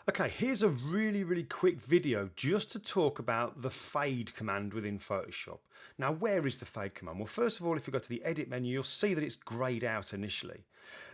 Okay, here's a really quick video just to talk about the fade command within Photoshop. Now, where is the fade command? Well, first of all, if you go to the edit menu, you'll see that it's grayed out initially.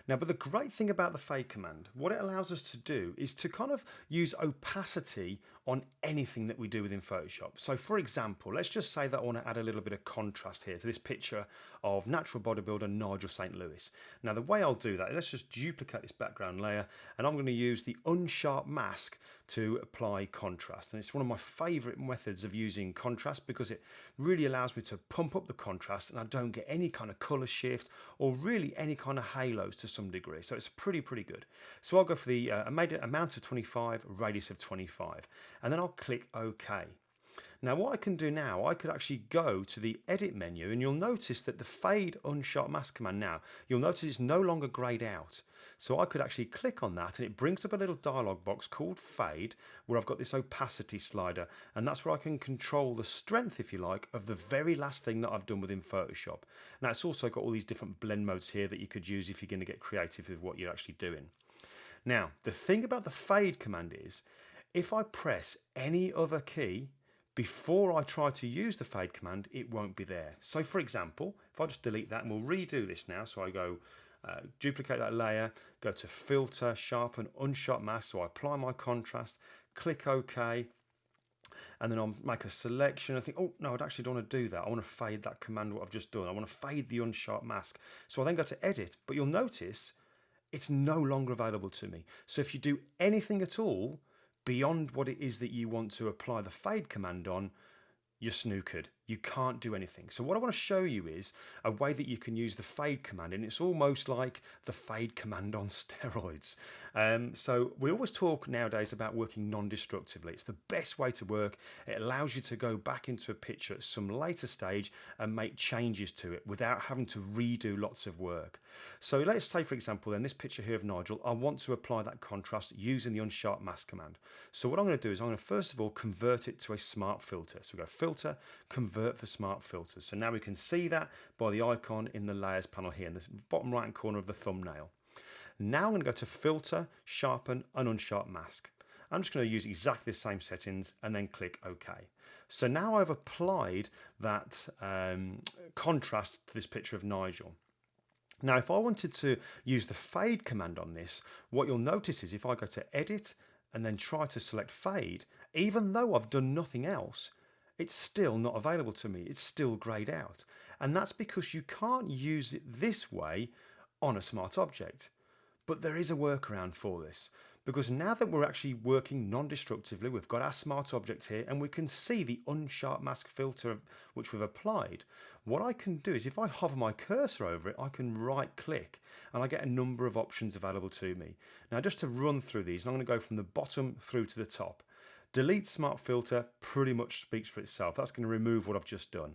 Now, but the great thing about the fade command, what it allows us to do is to kind of use opacity on anything that we do within Photoshop. So for example, let's just say that I want to add a little bit of contrast here to this picture of natural bodybuilder Nigel St. Louis. Now, the way I'll do that, let's just duplicate this background layer, and I'm going to use the Unsharp mask to apply contrast. And it's one of my favorite methods of using contrast because it really allows me to pump up the contrast and I don't get any kind of color shift or really any kind of halos to some degree. So it's pretty good. So I'll go for the amount of 25, radius of 25, and then I'll click OK. Now what I can do now, I could actually go to the edit menu and you'll notice that the fade unsharp mask command now, you'll notice it's no longer grayed out. So I could actually click on that and it brings up a little dialog box called fade where I've got this opacity slider, and that's where I can control the strength, if you like, of the very last thing that I've done within Photoshop. Now it's also got all these different blend modes here that you could use if you're going to get creative with what you're actually doing. Now the thing about the fade command is if I press any other key before I try to use the fade command, it won't be there. So for example, if I just delete that, and we'll redo this now, so I go duplicate that layer, go to filter, sharpen, unsharp mask, so I apply my contrast, click OK, and then I'll make a selection. I think, oh no, I actually don't want to do that. I want to fade that command, what I've just done. I want to fade the unsharp mask. So I then go to edit, but you'll notice it's no longer available to me. So if you do anything at all beyond what it is that you want to apply the fade command on, you're snookered. You can't do anything. So what I want to show you is a way that you can use the fade command, and it's almost like the fade command on steroids. So we always talk nowadays about working non-destructively. It's the best way to work. It allows you to go back into a picture at some later stage and make changes to it without having to redo lots of work. So let's say, for example, then this picture here of Nigel, I want to apply that contrast using the unsharp mask command. So what I'm going to do is I'm going to first of all convert it to a smart filter. So we go filter, convert for smart filters. So now we can see that by the icon in the layers panel here in the bottom right hand corner of the thumbnail. Now I'm going to go to filter, sharpen and unsharp mask. I'm just going to use exactly the same settings and then click OK. So now I've applied that contrast to this picture of Nigel. Now if I wanted to use the fade command on this, what you'll notice is if I go to edit and then try to select fade, even though I've done nothing else, it's still not available to me. It's still grayed out. And that's because you can't use it this way on a smart object. But there is a workaround for this, because now that we're actually working non-destructively, we've got our smart object here and we can see the unsharp mask filter which we've applied. What I can do is if I hover my cursor over it, I can right click and I get a number of options available to me. Now just to run through these, and I'm going to go from the bottom through to the top. Delete smart filter pretty much speaks for itself. That's going to remove what I've just done.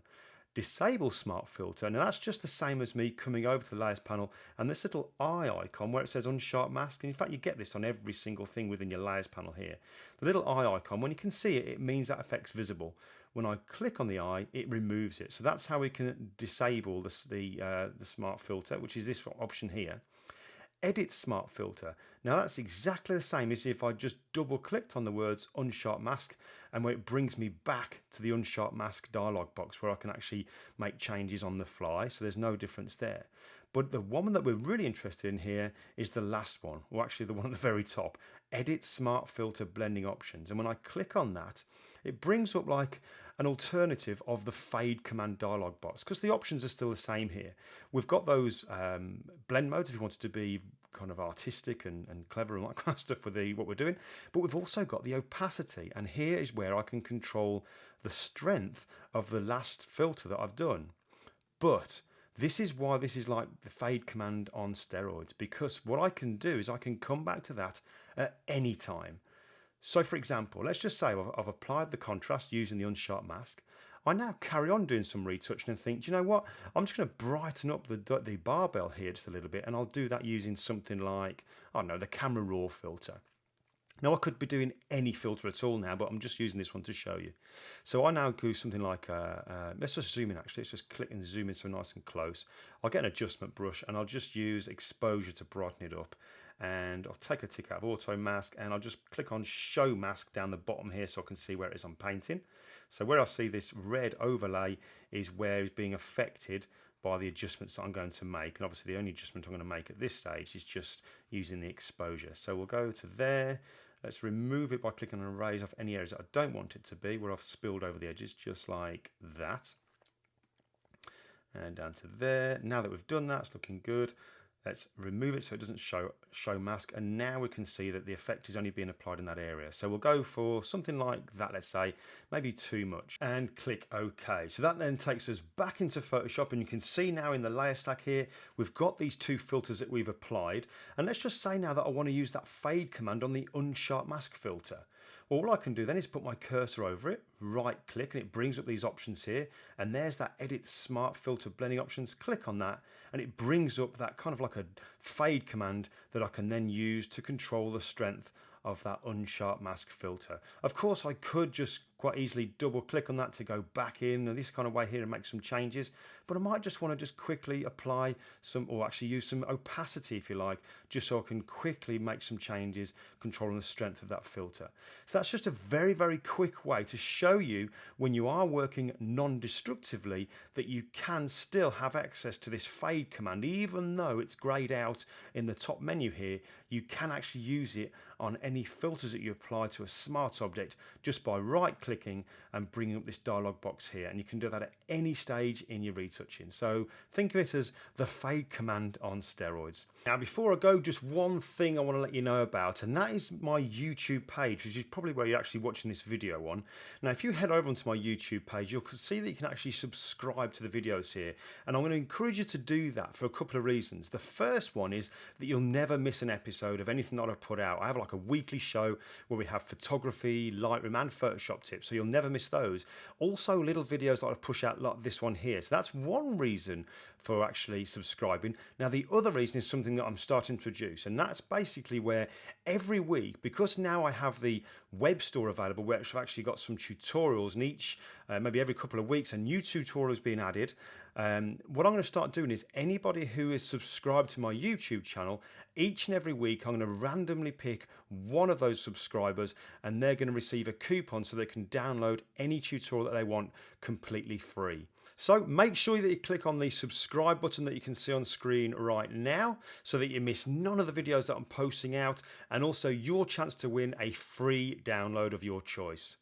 Disable smart filter. Now that's just the same as me coming over to the layers panel and this little eye icon where it says unsharp mask. And in fact, you get this on every single thing within your layers panel here. The little eye icon, when you can see it, it means that effect's visible. When I click on the eye, it removes it. So that's how we can disable the smart filter, which is this option here. Edit smart filter. Now that's exactly the same as if I just double clicked on the words unsharp mask and where it brings me back to the unsharp mask dialog box where I can actually make changes on the fly. So there's no difference there. But the one that we're really interested in here is the last one, or actually the one at the very top, edit smart filter blending options. And when I click on that, it brings up like an alternative of the fade command dialog box, because the options are still the same here. We've got those blend modes if you wanted to be kind of artistic and clever and that kind of stuff with what we're doing, but we've also got the opacity, and here is where I can control the strength of the last filter that I've done. But this is why this is like the fade command on steroids, because what I can do is I can come back to that at any time. So for example, let's just say I've applied the contrast using the unsharp mask. I now carry on doing some retouching and think, do you know what? I'm just going to brighten up the barbell here just a little bit, and I'll do that using something like, I don't know, the camera raw filter. Now I could be doing any filter at all now, but I'm just using this one to show you. So I now do something like, let's just zoom in actually, let's just click and zoom in so nice and close. I'll get an adjustment brush and I'll just use exposure to brighten it up. and I'll take a tick out of auto mask, and I'll just click on show mask down the bottom here so I can see where it is I'm painting. So where I see this red overlay is where it's being affected by the adjustments that I'm going to make. And obviously the only adjustment I'm going to make at this stage is just using the exposure. So we'll go to there. Let's remove it by clicking on erase off any areas that I don't want it to be, where I've spilled over the edges, just like that. And down to there. Now that we've done that, it's looking good. Let's remove it so it doesn't show mask, and now we can see that the effect is only being applied in that area. So we'll go for something like that, let's say, maybe too much, and click OK. So that then takes us back into Photoshop, and you can see now in the layer stack here, we've got these two filters that we've applied. And let's just say now that I want to use that fade command on the Unsharp mask filter. All I can do then is put my cursor over it, right click, and it brings up these options here, and there's that edit smart filter blending options. Click on that and it brings up that kind of like a fade command that I can then use to control the strength of that Unsharp mask filter. Of course I could just quite easily double click on that to go back in this kind of way here and make some changes, but I might just want to just quickly apply some, or actually use some opacity if you like, just so I can quickly make some changes controlling the strength of that filter. So that's just a very, very quick way to show you when you are working non-destructively that you can still have access to this fade command. Even though it's grayed out in the top menu here, you can actually use it on any filters that you apply to a smart object just by right clicking and bringing up this dialog box here, and you can do that at any stage in your retouching. So think of it as the fade command on steroids. Now before I go, just one thing I want to let you know about, and that is my YouTube page, which is probably where you're actually watching this video on. Now if you head over onto my YouTube page, you'll see that you can actually subscribe to the videos here, and I'm going to encourage you to do that for a couple of reasons. The first one is that you'll never miss an episode of anything that I put out. I have like a weekly show where we have photography, Lightroom and Photoshop tips, so you'll never miss those. Also little videos that I push out like this one here. So that's one reason for actually subscribing. Now the other reason is something that I'm starting to introduce, and that's basically where every week, because now I have the web store available where I've actually got some tutorials, and each maybe every couple of weeks a new tutorial is being added. What I'm going to start doing is anybody who is subscribed to my YouTube channel, each and every week I'm going to randomly pick one of those subscribers, and they're going to receive a coupon so they can download any tutorial that they want completely free. So make sure that you click on the subscribe button that you can see on screen right now so that you miss none of the videos that I'm posting out, and also your chance to win a free download of your choice.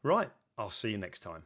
Right, I'll see you next time.